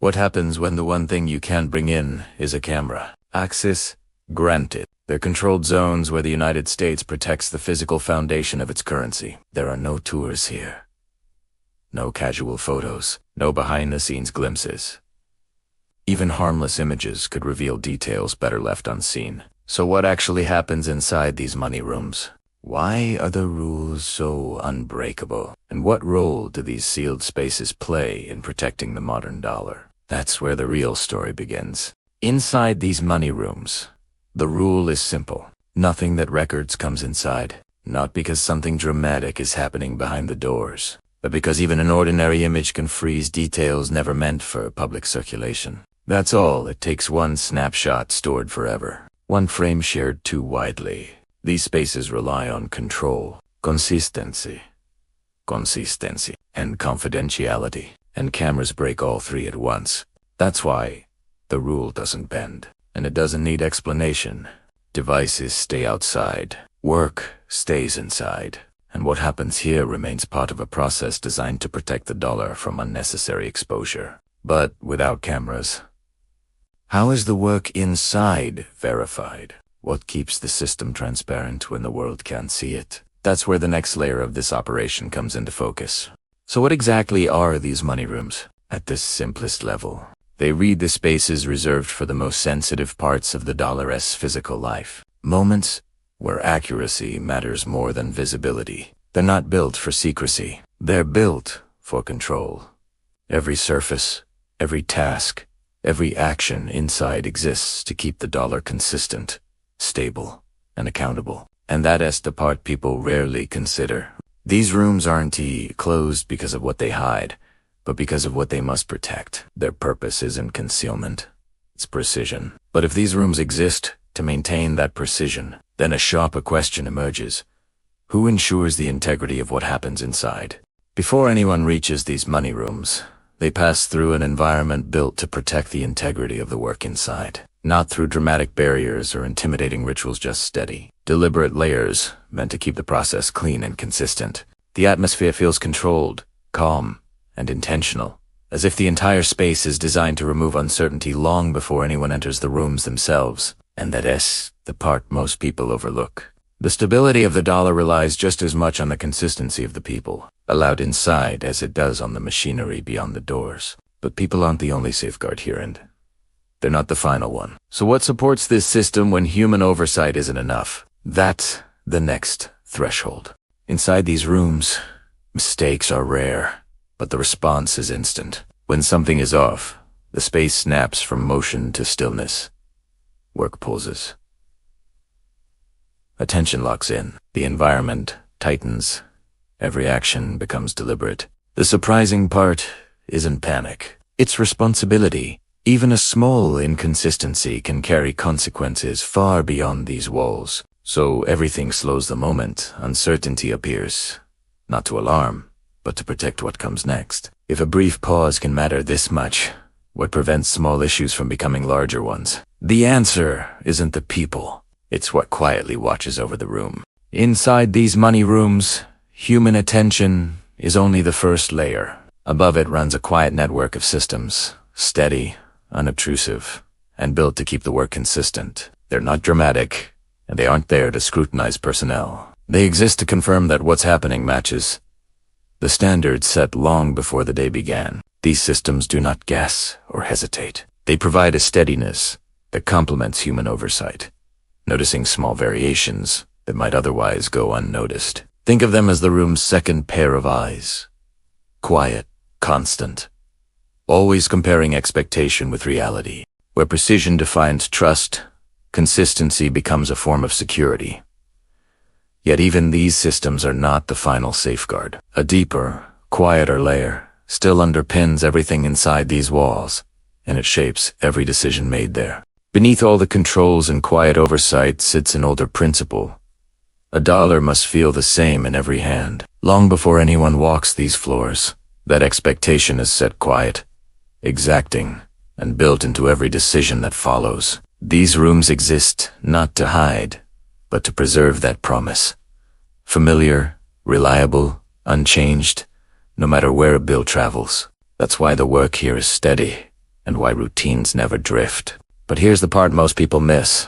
What happens when the one thing you can't bring in is a camera? Access granted. They're controlled zones where the United States protects the physical foundation of its currency. There are no tours here. No casual photos. No behind-the-scenes glimpses. Even harmless images could reveal details better left unseen. So what actually happens inside these money rooms? Why are the rules so unbreakable? And what role do these sealed spaces play in protecting the modern dollar? That's where the real story begins. Inside these money rooms, the rule is simple. Nothing that records comes inside. Not because something dramatic is happening behind the doors, but because even an ordinary image can freeze details never meant for public circulation. That's all. It takes one snapshot stored forever. One frame shared too widely. These spaces rely on control, consistency, and confidentiality. And cameras break all three at once. That's why the rule doesn't bend. And it doesn't need explanation. Devices stay outside. Work stays inside. And what happens here remains part of a process designed to protect the dollar from unnecessary exposure. But without cameras, how is the work inside verified? What keeps the system transparent when the world can't see it? That's where the next layer of this operation comes into focus. So what exactly are these money rooms? At this simplest level, they read the spaces reserved for the most sensitive parts of the dollar's physical life. Moments where accuracy matters more than visibility. They're not built for secrecy. They're built for control. Every surface, every task, every action inside exists to keep the dollar consistent, stable, and accountable. And that's the part people rarely consider. These rooms aren't closed because of what they hide, but because of what they must protect. Their purpose isn't concealment, it's precision. But if these rooms exist to maintain that precision, then a sharper question emerges. Who ensures the integrity of what happens inside? Before anyone reaches these money rooms, they pass through an environment built to protect the integrity of the work inside. Not through dramatic barriers or intimidating rituals, just steady, deliberate layers meant to keep the process clean and consistent. The atmosphere feels controlled, calm, and intentional, as if the entire space is designed to remove uncertainty long before anyone enters the rooms themselves. And that's the part most people overlook. The stability of the dollar relies just as much on the consistency of the people allowed inside as it does on the machinery beyond the doors. But people aren't the only safeguard here, and they're not the final one. So what supports this system when human oversight isn't enough? That's the next threshold. Inside these rooms, mistakes are rare, but the response is instant. When something is off, the space snaps from motion to stillness. Work pauses. Attention locks in. The environment tightens. Every action becomes deliberate. The surprising part isn't panic. It's responsibility. Even a small inconsistency can carry consequences far beyond these walls. So everything slows the moment uncertainty appears. Not to alarm, but to protect what comes next. If a brief pause can matter this much, what prevents small issues from becoming larger ones? The answer isn't the people. It's what quietly watches over the room. Inside these money rooms, human attention is only the first layer. Above it runs a quiet network of systems, steady, unobtrusive, and built to keep the work consistent. They're not dramatic, and they aren't there to scrutinize personnel. They exist to confirm that what's happening matches the standards set long before the day began. These systems do not guess or hesitate. They provide a steadiness that complements human oversight, noticing small variations that might otherwise go unnoticed. Think of them as the room's second pair of eyes. Quiet, constant, always comparing expectation with reality. Where precision defines trust, consistency becomes a form of security. Yet even these systems are not the final safeguard. A deeper, quieter layer still underpins everything inside these walls, and it shapes every decision made there. Beneath all the controls and quiet oversight sits an older principle. A dollar must feel the same in every hand. Long before anyone walks these floors, that expectation is set quiet, exacting, and built into every decision that follows. These rooms exist not to hide, but to preserve that promise. Familiar, reliable, unchanged, no matter where a bill travels. That's why the work here is steady, and why routines never drift. But here's the part most people miss.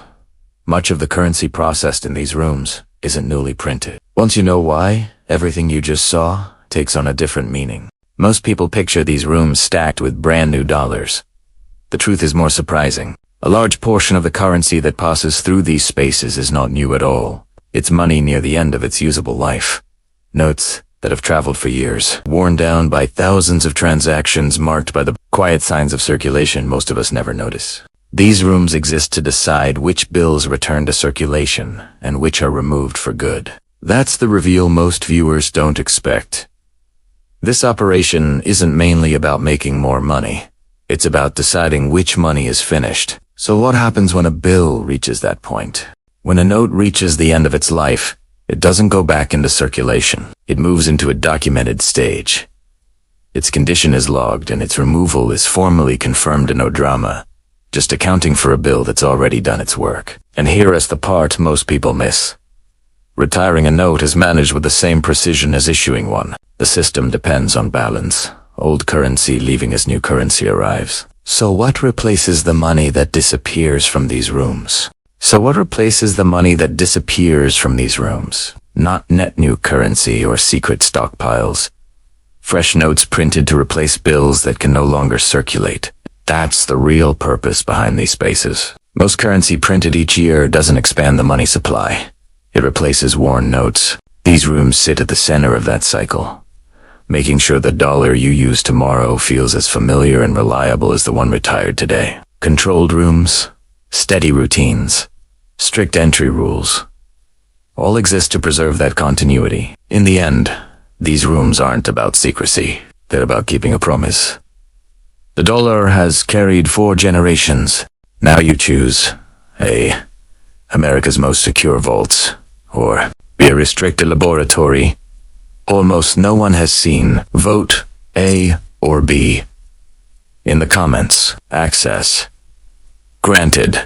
Much of the currency processed in these rooms isn't newly printed. Once you know why, everything you just saw takes on a different meaning. Most people picture these rooms stacked with brand new dollars. The truth is more surprising. A large portion of the currency that passes through these spaces is not new at all. It's money near the end of its usable life. Notes that have traveled for years, worn down by thousands of transactions marked by the quiet signs of circulation most of us never notice. These rooms exist to decide which bills return to circulation and which are removed for good. That's the reveal most viewers don't expect. This operation isn't mainly about making more money. It's about deciding which money is finished. So what happens when a bill reaches that point? When a note reaches the end of its life, it doesn't go back into circulation. It moves into a documented stage. Its condition is logged and its removal is formally confirmed in no drama, just accounting for a bill that's already done its work. And here is the part most people miss. Retiring a note is managed with the same precision as issuing one. The system depends on balance. Old currency leaving as new currency arrives. So what replaces the money that disappears from these rooms? Not net new currency or secret stockpiles. Fresh notes printed to replace bills that can no longer circulate. That's the real purpose behind these spaces. Most currency printed each year doesn't expand the money supply. It replaces worn notes. These rooms sit at the center of that cycle, making sure the dollar you use tomorrow feels as familiar and reliable as the one retired today. Controlled rooms, steady routines, strict entry rules, all exist to preserve that continuity. In the end, these rooms aren't about secrecy. They're about keeping a promise. The dollar has carried 4 generations. Now you choose A, America's most secure vaults, or B, a restricted laboratory almost no one has seen. Vote A or B in the comments. Access granted.